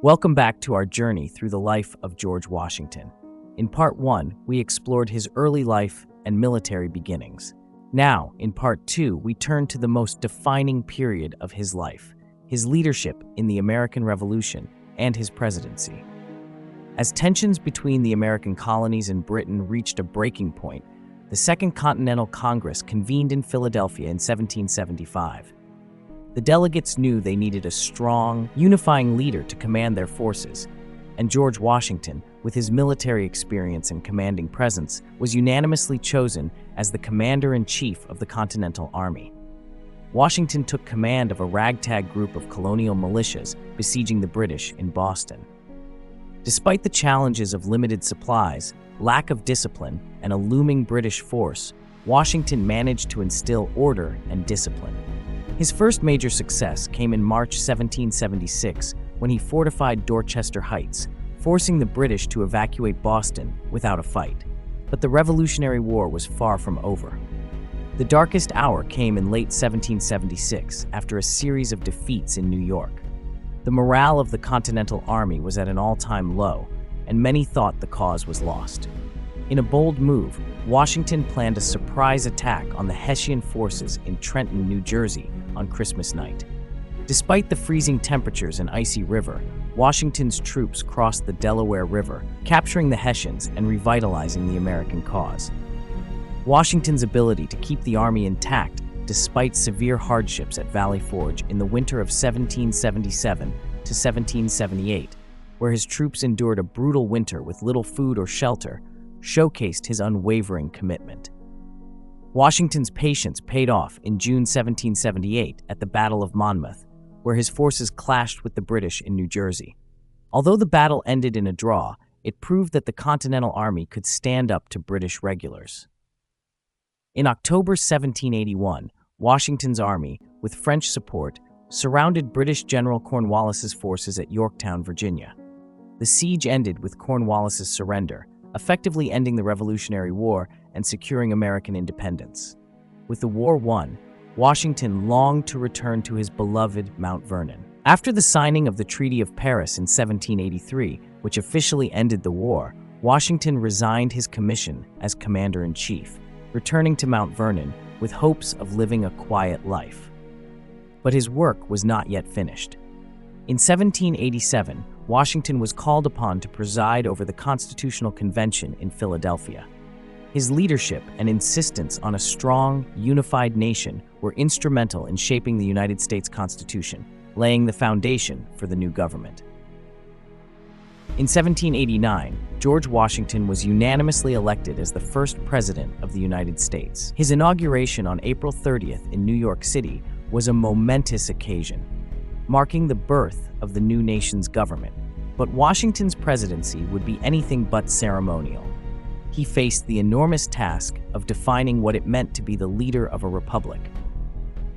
Welcome back to our journey through the life of George Washington. In Part 1, we explored his early life and military beginnings. Now, in Part 2, we turn to the most defining period of his life, his leadership in the American Revolution and his presidency. As tensions between the American colonies and Britain reached a breaking point, the Second Continental Congress convened in Philadelphia in 1775. The delegates knew they needed a strong, unifying leader to command their forces, and George Washington, with his military experience and commanding presence, was unanimously chosen as the commander-in-chief of the Continental Army. Washington took command of a ragtag group of colonial militias besieging the British in Boston. Despite the challenges of limited supplies, lack of discipline, and a looming British force, Washington managed to instill order and discipline. His first major success came in March 1776 when he fortified Dorchester Heights, forcing the British to evacuate Boston without a fight. But the Revolutionary War was far from over. The darkest hour came in late 1776 after a series of defeats in New York. The morale of the Continental Army was at an all-time low, and many thought the cause was lost. In a bold move, Washington planned a surprise attack on the Hessian forces in Trenton, New Jersey, on Christmas night. Despite the freezing temperatures and icy river, Washington's troops crossed the Delaware River, capturing the Hessians and revitalizing the American cause. Washington's ability to keep the army intact despite severe hardships at Valley Forge in the winter of 1777 to 1778, where his troops endured a brutal winter with little food or shelter, showcased his unwavering commitment. Washington's patience paid off in June 1778 at the Battle of Monmouth, where his forces clashed with the British in New Jersey. Although the battle ended in a draw, it proved that the Continental Army could stand up to British regulars. In October 1781, Washington's army, with French support, surrounded British General Cornwallis's forces at Yorktown, Virginia. The siege ended with Cornwallis's surrender, effectively ending the Revolutionary War and securing American independence. With the war won, Washington longed to return to his beloved Mount Vernon. After the signing of the Treaty of Paris in 1783, which officially ended the war, Washington resigned his commission as commander-in-chief, returning to Mount Vernon with hopes of living a quiet life. But his work was not yet finished. In 1787, Washington was called upon to preside over the Constitutional Convention in Philadelphia. His leadership and insistence on a strong, unified nation were instrumental in shaping the United States Constitution, laying the foundation for the new government. In 1789, George Washington was unanimously elected as the first president of the United States. His inauguration on April 30th in New York City was a momentous occasion, marking the birth of the new nation's government. But Washington's presidency would be anything but ceremonial. He faced the enormous task of defining what it meant to be the leader of a republic.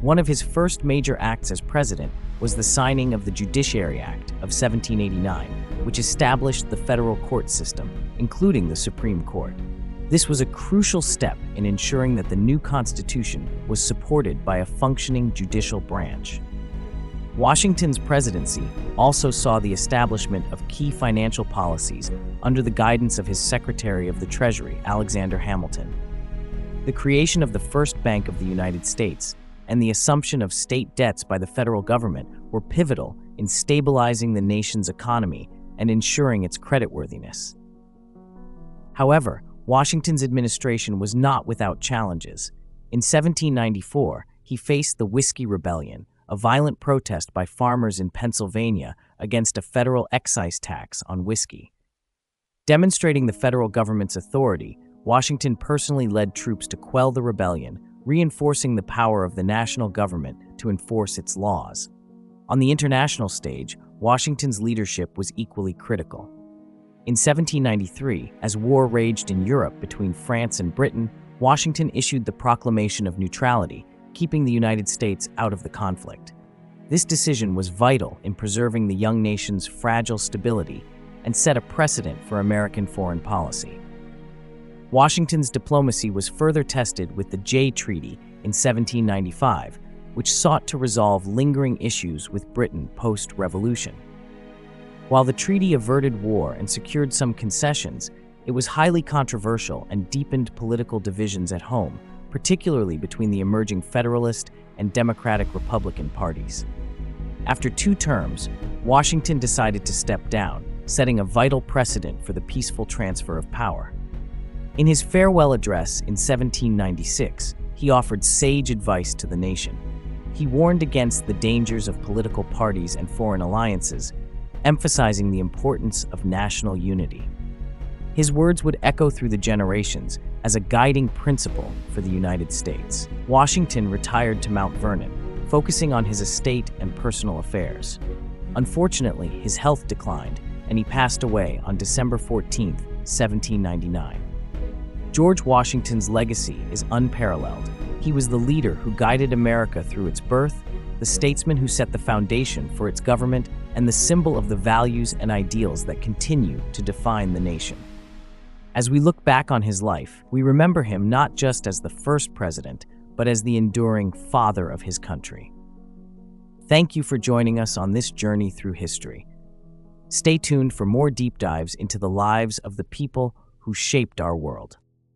One of his first major acts as president was the signing of the Judiciary Act of 1789, which established the federal court system, including the Supreme Court. This was a crucial step in ensuring that the new Constitution was supported by a functioning judicial branch. Washington's presidency also saw the establishment of key financial policies under the guidance of his Secretary of the Treasury, Alexander Hamilton. The creation of the first Bank of the United States and the assumption of state debts by the federal government were pivotal in stabilizing the nation's economy and ensuring its creditworthiness. However, Washington's administration was not without challenges. In 1794, he faced the Whiskey Rebellion, a violent protest by farmers in Pennsylvania against a federal excise tax on whiskey. Demonstrating the federal government's authority, Washington personally led troops to quell the rebellion, reinforcing the power of the national government to enforce its laws. On the international stage, Washington's leadership was equally critical. In 1793, as war raged in Europe between France and Britain, Washington issued the Proclamation of Neutrality, keeping the United States out of the conflict. This decision was vital in preserving the young nation's fragile stability and set a precedent for American foreign policy. Washington's diplomacy was further tested with the Jay Treaty in 1795, which sought to resolve lingering issues with Britain post-revolution. While the treaty averted war and secured some concessions, it was highly controversial and deepened political divisions at home, particularly between the emerging Federalist and Democratic Republican parties. After 2 terms, Washington decided to step down, setting a vital precedent for the peaceful transfer of power. In his farewell address in 1796, he offered sage advice to the nation. He warned against the dangers of political parties and foreign alliances, emphasizing the importance of national unity. His words would echo through the generations as a guiding principle for the United States. Washington retired to Mount Vernon, focusing on his estate and personal affairs. Unfortunately, his health declined, and he passed away on December 14, 1799. George Washington's legacy is unparalleled. He was the leader who guided America through its birth, the statesman who set the foundation for its government, and the symbol of the values and ideals that continue to define the nation. As we look back on his life, we remember him not just as the first president, but as the enduring father of his country. Thank you for joining us on this journey through history. Stay tuned for more deep dives into the lives of the people who shaped our world.